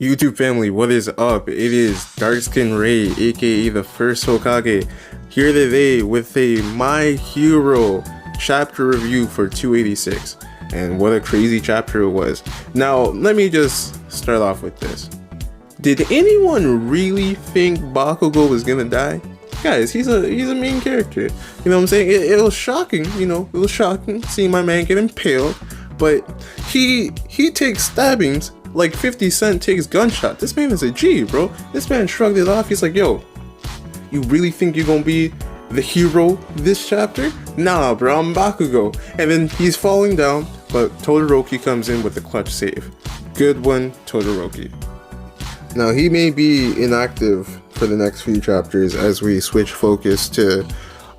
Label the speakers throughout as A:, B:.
A: YouTube family, what is up? It is Darkskin Ray, aka the first Hokage, here today with a My Hero chapter review for 286. And what a crazy chapter it was. Now, let me just start off with this. Did anyone really think Bakugo was gonna die? Guys, he's a main character. You know what I'm saying? It was shocking, it was shocking seeing my man get impaled. But he takes stabbings like 50 Cent takes gunshot. This man is a G, bro. This man shrugged it off. He's like, yo, you really think you're gonna be the hero this chapter? Nah, bro, I'm Bakugo. And then he's falling down, but Todoroki comes in with a clutch save. Good one, Todoroki. Now, he may be inactive for the next few chapters as we switch focus to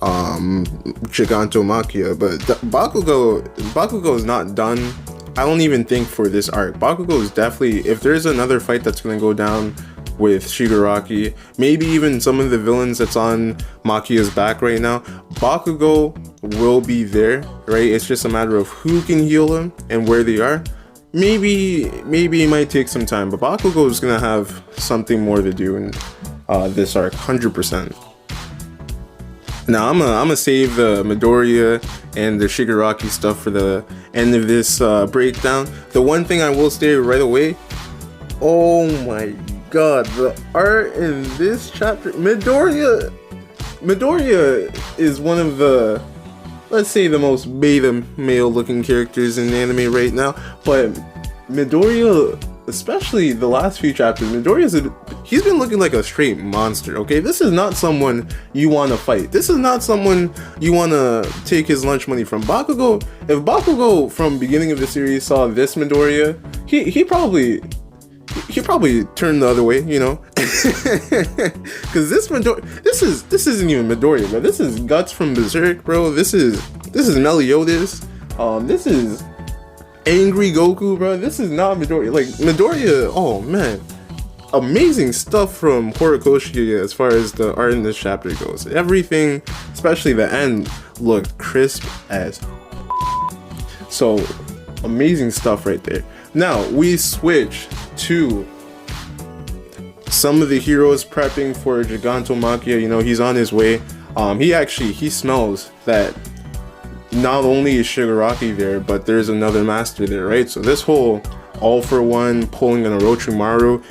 A: Gigantomachia, but Bakugo is not done. I don't even think for this arc. Bakugo is definitely, if there's another fight that's gonna go down with Shigaraki, maybe even some of the villains that's on Machia's back right now, Bakugo will be there, right? It's just a matter of who can heal him and where they are. Maybe it might take some time, but Bakugo is gonna have something more to do in this arc, 100%. Now I'm gonna save the Midoriya and the Shigaraki stuff for the end of this breakdown. The one thing I will say right away, oh my god, the art in this chapter, Midoriya is one of the, let's say, the most beta male looking characters in anime right now, but Midoriya, especially the last few chapters, he's been looking like a straight monster, okay? This is not someone you want to fight. This is not someone you want to take his lunch money from. Bakugo, if Bakugo from beginning of the series saw this Midoriya, he probably turned the other way, because this isn't even Midoriya, bro. This is Guts from Berserk, bro. This is Meliodas. This is Angry Goku, bro. This is not Midoriya. Like, Midoriya, oh man, amazing stuff from Horikoshi as far as the art in this chapter goes. Everything, especially the end, looked crisp as. So, amazing stuff right there. Now, we switch to some of the heroes prepping for Gigantomachia. He's on his way. He smells that not only is Shigaraki there, but there's another master there, right? So this whole all-for-one pulling an Orochimaru,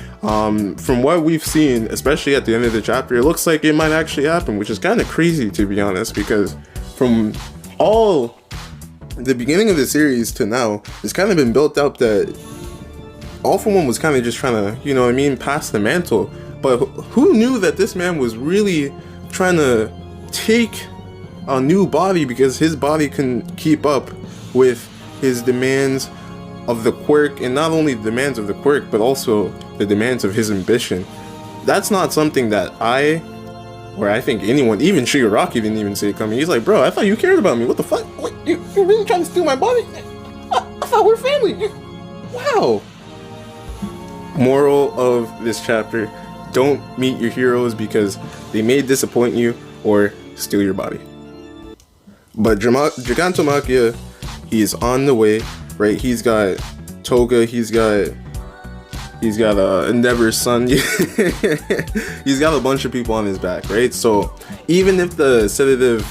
A: from what we've seen, especially at the end of the chapter, it looks like it might actually happen, which is kind of crazy, to be honest, because from all the beginning of the series to now, it's kind of been built up that all-for-one was kind of just trying to, pass the mantle. But who knew that this man was really trying to take a new body, because his body couldn't keep up with his demands of the quirk, and not only the demands of the quirk, but also the demands of his ambition. That's not something that I think anyone, even Shigaraki, didn't even see it coming. He's like, bro, I thought you cared about me. What the fuck? What, you really trying to steal my body? I thought we were family. Wow. Moral of this chapter: don't meet your heroes because they may disappoint you or steal your body. But Gigantomachia, he's on the way, right? He's got Toga, he's got Endeavor's son. He's got a bunch of people on his back, right? So even if the sedative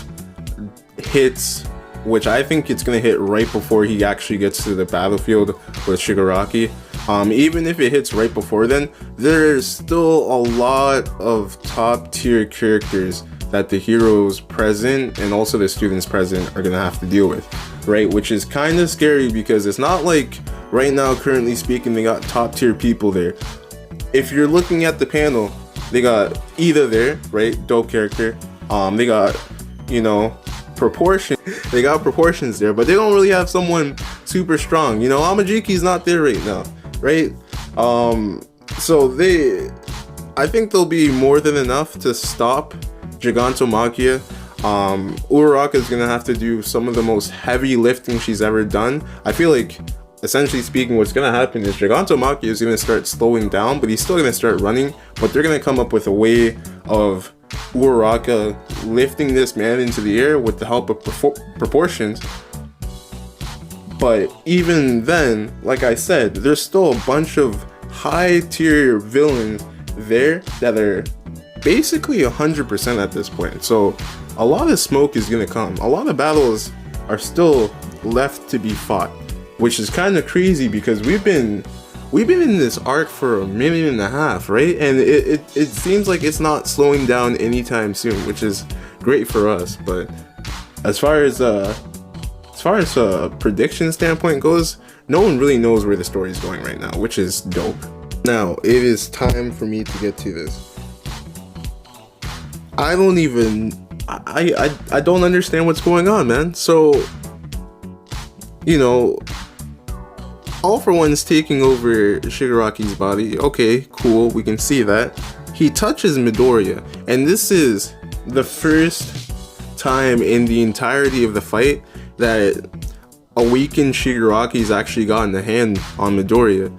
A: hits, which I think it's gonna hit right before he actually gets to the battlefield with Shigaraki, even if it hits right before then, there's still a lot of top tier characters that the heroes present and also the students present are gonna have to deal with, right? Which is kind of scary, because it's not like right now, currently speaking, they got top tier people there. If you're looking at the panel, they got Ida there, right? Dope character. They got, proportion. They got proportions there, but they don't really have someone super strong. Amajiki's not there right now, right? So I think they'll be more than enough to stop Gigantomachia. Uraraka is gonna have to do some of the most heavy lifting she's ever done. I feel like, essentially speaking, what's gonna happen is Gigantomachia is gonna start slowing down, but he's still gonna start running. But they're gonna come up with a way of Uraraka lifting this man into the air with the help of proportions. But even then, like I said, there's still a bunch of high tier villains there that are basically 100% at this point. So a lot of smoke is gonna come. A lot of battles are still left to be fought, which is kind of crazy because we've been in this arc for 1.5 minutes, right? And it seems like it's not slowing down anytime soon, which is great for us. But as far as a prediction standpoint goes, no one really knows where the story is going right now, which is dope. Now it is time for me to get to this. I don't understand what's going on, man. So, you know, All For One's taking over Shigaraki's body. Okay, cool, we can see that. He touches Midoriya, and this is the first time in the entirety of the fight that awakened Shigaraki's actually gotten a hand on Midoriya.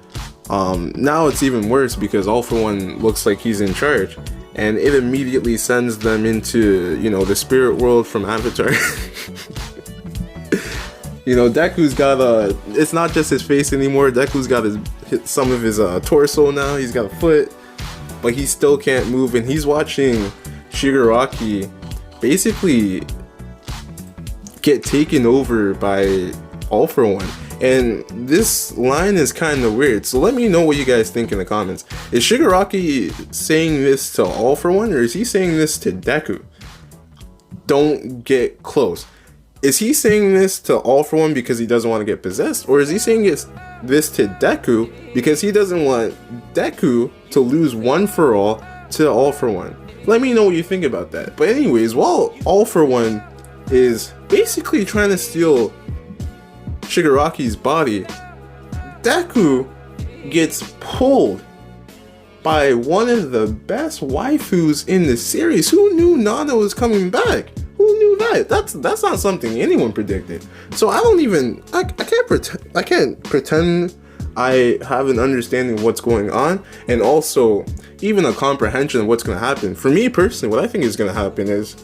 A: Now it's even worse because All For One looks like he's in charge, and it immediately sends them into, you know, the spirit world from Avatar. You know, Deku's got it's not just his face anymore. Deku's got some of his torso now. He's got a foot, but he still can't move, and he's watching Shigaraki basically get taken over by All For One. And this line is kind of weird, so let me know what you guys think in the comments. Is Shigaraki saying this to All For One, or is he saying this to Deku? Don't get close. Is he saying this to All For One because he doesn't want to get possessed, or is he saying this to Deku because he doesn't want Deku to lose One For All to All For One? Let me know what you think about that. But anyways, while All For One is basically trying to steal Shigaraki's body, Deku gets pulled by one of the best waifus in the series. Who knew Nana was coming back? Who knew that? That's not something anyone predicted. So I can't pretend I have an understanding of what's going on, and also even a comprehension of what's going to happen. For me personally, what I think is going to happen is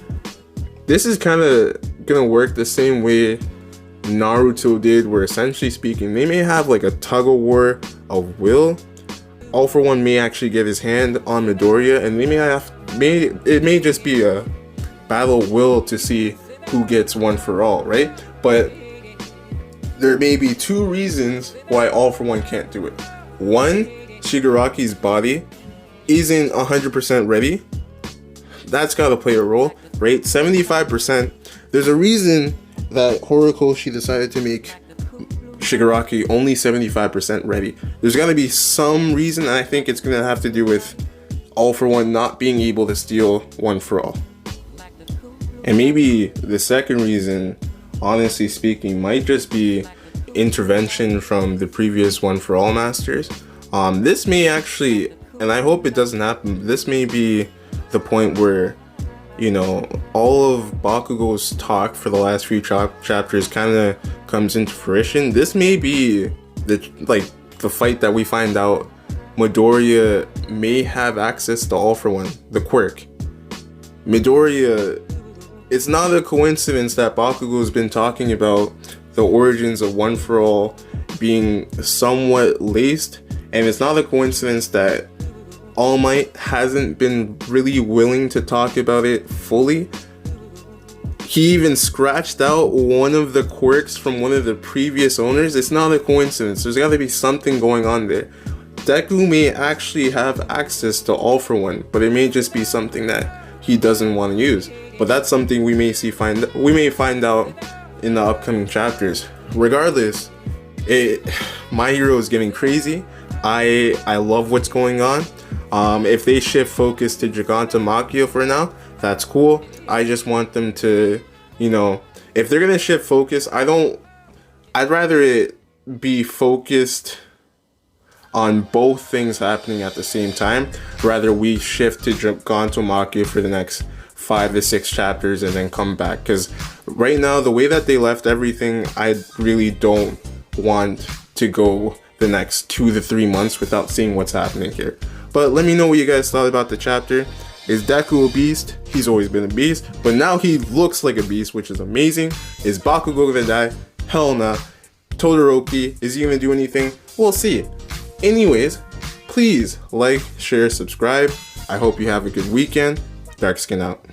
A: this is kind of going to work the same way Naruto did, where essentially speaking, they may have like a tug of war of will. All For One may actually get his hand on Midoriya, and it may just be a battle of will to see who gets One For All, right? But there may be two reasons why All For One can't do it. One, Shigaraki's body isn't 100% ready. That's got to play a role, right? 75%. There's a reason that Horikoshi decided to make Shigaraki only 75% ready. There's got to be some reason, and I think it's going to have to do with All For One not being able to steal One For All. And maybe the second reason, honestly speaking, might just be intervention from the previous One For All masters. This may actually, and I hope it doesn't happen, this may be the point where, you know, all of Bakugo's talk for the last few chapters kind of comes into fruition. This may be the fight that we find out Midoriya may have access to All For One, the quirk. Midoriya, it's not a coincidence that Bakugo's been talking about the origins of One For All being somewhat laced, and it's not a coincidence that All Might hasn't been really willing to talk about it fully. He even scratched out one of the quirks from one of the previous owners. It's not a coincidence. There's got to be something going on there. Deku may actually have access to All For One, but it may just be something that he doesn't want to use. But that's something we may find out in the upcoming chapters. Regardless, My Hero is getting crazy. I love what's going on. If they shift focus to Gigantomachia for now, that's cool. I just want them to, you know, if they're gonna shift focus, I'd rather it be focused on both things happening at the same time. Rather we shift to Gigantomachia for the next 5 to 6 chapters and then come back. Because right now, the way that they left everything, I really don't want to go the next 2 to 3 months without seeing what's happening here. But let me know what you guys thought about the chapter. Is Deku a beast? He's always been a beast, but now he looks like a beast, which is amazing. Is Bakugo gonna die? Hell nah. Todoroki, is he gonna do anything? We'll see. Anyways, please like, share, subscribe. I hope you have a good weekend. Dark Skin out.